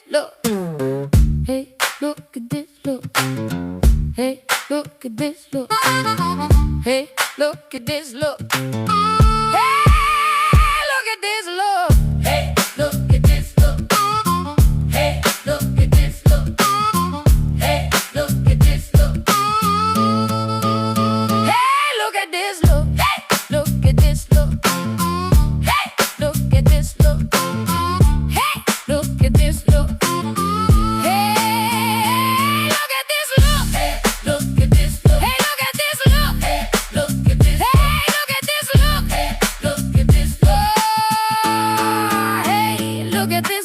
look. Hey, look at this look. Hey, look at this look. Hey, look at this look. Hey, look at this look. Hey, look at this look. Hey, look at this look. Hey, look at this look. Hey, look at this look. Hey, look at this look. Hey, look at this look. Hey, look at this look. Hey, look at this look. Hey, look at this look. Hey, look at this look. Hey, look at this. Hey, look at this look. Hey, look at this look. Hey, look at this.